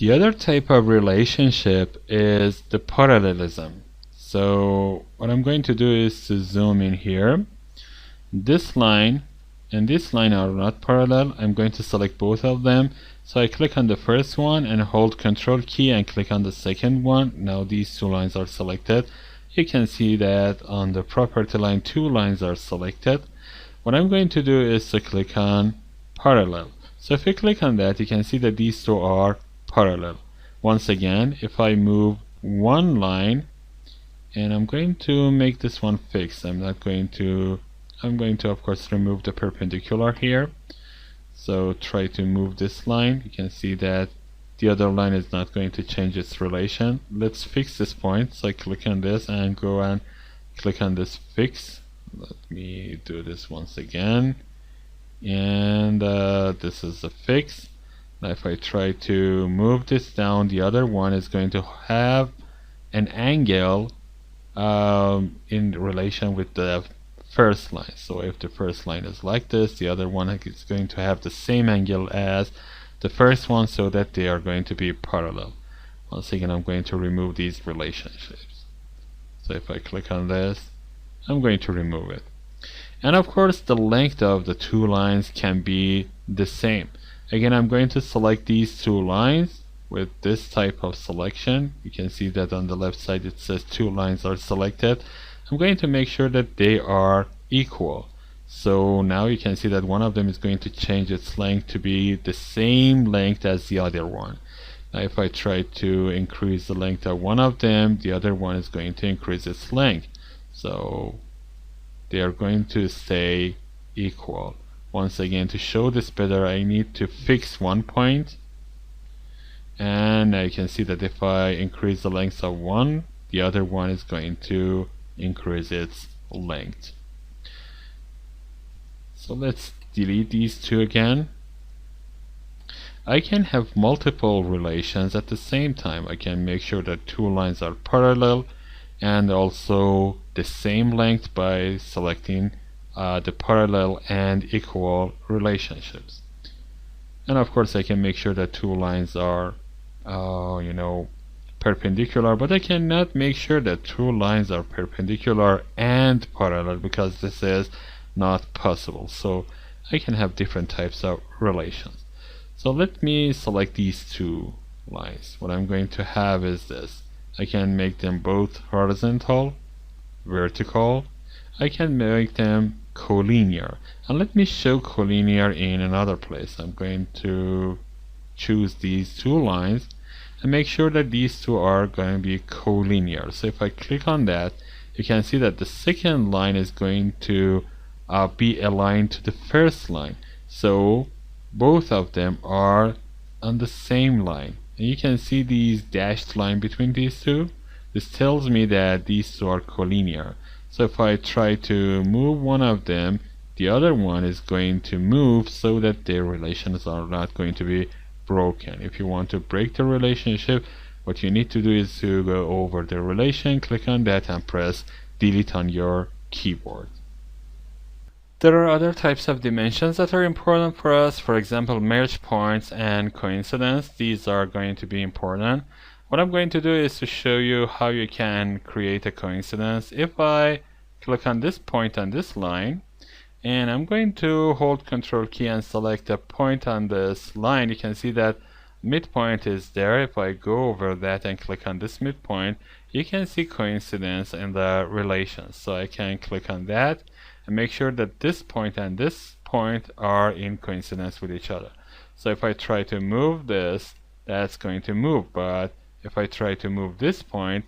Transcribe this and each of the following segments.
The other type of relationship is the parallelism. So what I'm going to do is to zoom in here. This line and this line are not parallel. I'm going to select both of them. So I click on the first one and hold Control key and click on the second one. Now these two lines are selected. You can see that on the property line, two lines are selected. What I'm going to do is to click on parallel. So if you click on that, you can see that these two are parallel. Once again, if I move one line, and I'm going to make this one fixed. I'm going to of course remove the perpendicular here. So try to move this line. You can see that the other line is not going to change its relation. Let's fix this point. So I click on this and go and click on this fix. Let me do this once again. And this is the fix. Now if I try to move this down, the other one is going to have an angle in relation with the first line. So if the first line is like this, the other one is going to have the same angle as the first one, so that they are going to be parallel. Once again, I'm going to remove these relationships. So if I click on this, I'm going to remove it. And of course, the length of the two lines can be the same. Again, I'm going to select these two lines with this type of selection. You can see that on the left side it says two lines are selected. I'm going to make sure that they are equal. So now you can see that one of them is going to change its length to be the same length as the other one. Now if I try to increase the length of one of them, the other one is going to increase its length. So they are going to stay equal. Once again, to show this better, I need to fix one point. And now you can see that if I increase the length of one, the other one is going to increase its length. So let's delete these two again. I can have multiple relations at the same time. I can make sure that two lines are parallel and also the same length by selecting the parallel and equal relationships. And of course I can make sure that two lines are perpendicular, but I cannot make sure that two lines are perpendicular and parallel, because this is not possible. So I can have different types of relations. So let me select these two lines. What I'm going to have is this. I can make them both horizontal, vertical. I can make them collinear. And let me show collinear in another place. I'm going to choose these two lines and make sure that these two are going to be collinear. So if I click on that, you can see that the second line is going to be aligned to the first line. So both of them are on the same line. And you can see these dashed line between these two. This tells me that these two are collinear. So if I try to move one of them, the other one is going to move so that their relations are not going to be broken. If you want to break the relationship, what you need to do is to go over the relation, click on that and press delete on your keyboard. There are other types of dimensions that are important for us. For example, merge points and coincidence. These are going to be important. What I'm going to do is to show you how you can create a coincidence. If I click on this point on this line, and I'm going to hold Control key and select a point on this line, you can see that midpoint is there. If I go over that and click on this midpoint, you can see coincidence in the relations. So I can click on that and make sure that this point and this point are in coincidence with each other. So if I try to move this, that's going to move, but if I try to move this point,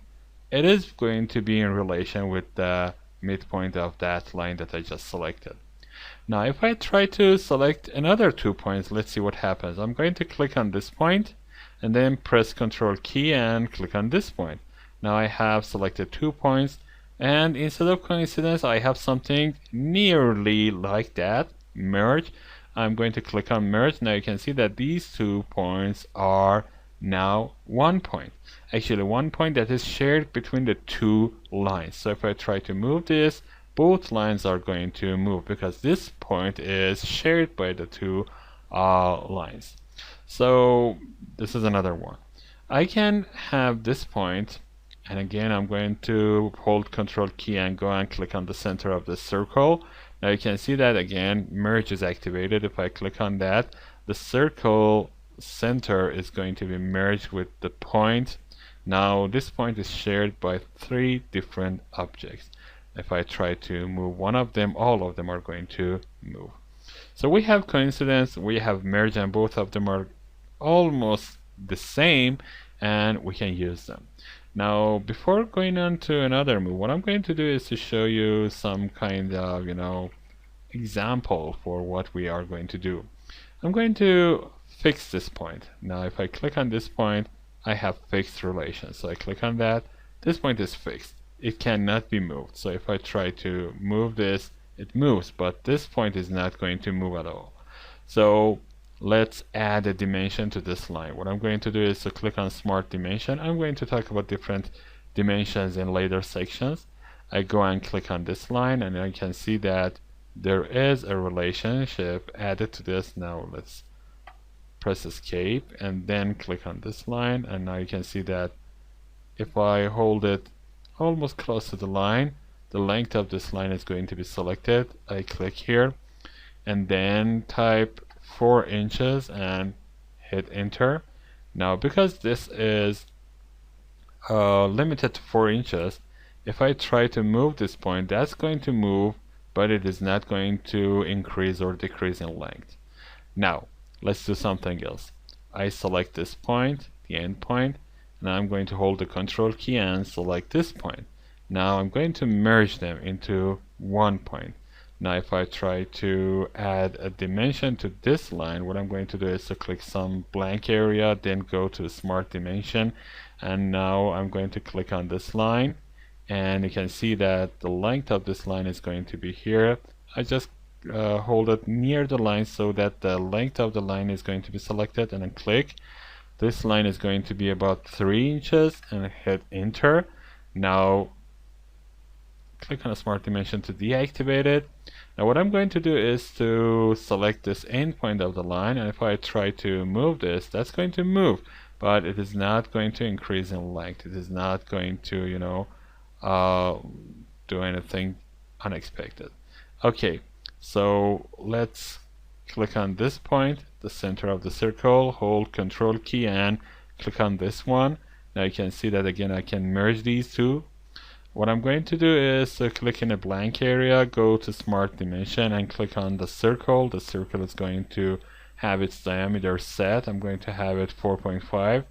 it is going to be in relation with the midpoint of that line that I just selected. Now if I try to select another 2 points, let's see what happens. I'm going to click on this point and then press Control key and click on this point. Now I have selected 2 points, and instead of coincidence I have something nearly like that, merge. I'm going to click on merge. Now you can see that these 2 points are now 1 point. Actually 1 point that is shared between the 2 lines. So if I try to move this, both lines are going to move because this point is shared by the 2 lines. So this is another one. I can have this point, and again I'm going to hold Control key and go and click on the center of the circle. Now you can see that again merge is activated. If I click on that, the circle center is going to be merged with the point. Now this point is shared by 3 different objects. If I try to move one of them, all of them are going to move. So we have coincidence, we have merge, and both of them are almost the same, and we can use them. Now before going on to another move, what I'm going to do is to show you some kind of example for what we are going to do. I'm going to fix this point. Now if I click on this point, I have fixed relations. So I click on that, this point is fixed. It cannot be moved. So if I try to move this, it moves, but this point is not going to move at all. So let's add a dimension to this line. What I'm going to do is to click on Smart Dimension. I'm going to talk about different dimensions in later sections. I go and click on this line, and I can see that there is a relationship added to this. Now let's press Escape and then click on this line, and now you can see that if I hold it almost close to the line, the length of this line is going to be selected. I click here and then type 4 inches and hit enter. Now because this is limited to 4 inches, if I try to move this point, that's going to move, but it is not going to increase or decrease in length. Now let's do something else. I select this point, the end point, and I'm going to hold the Control key and select this point. Now I'm going to merge them into one point. Now if I try to add a dimension to this line, what I'm going to do is to click some blank area, then go to Smart Dimension, and now I'm going to click on this line, and you can see that the length of this line is going to be here. I just hold it near the line so that the length of the line is going to be selected, and then click. This line is going to be about 3 inches and hit enter. Now click on a Smart Dimension to deactivate it. Now what I'm going to do is to select this end point of the line, and if I try to move this, that's going to move, but it is not going to increase in length. It is not going to do anything unexpected. Okay, so let's click on this point, the center of the circle, hold Control key and click on this one. Now you can see that again I can merge these two. What I'm going to do is to click in a blank area, go to Smart Dimension and click on the circle. The circle is going to have its diameter set. I'm going to have it 4.5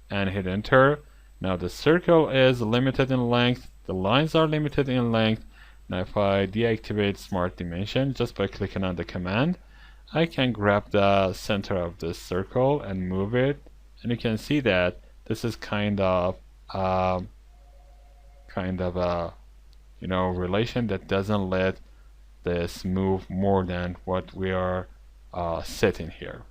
and hit enter. Now the circle is limited in length, the lines are limited in length. Now if I deactivate Smart Dimension just by clicking on the command, I can grab the center of this circle and move it, and you can see that this is kind of a relation that doesn't let this move more than what we are setting here.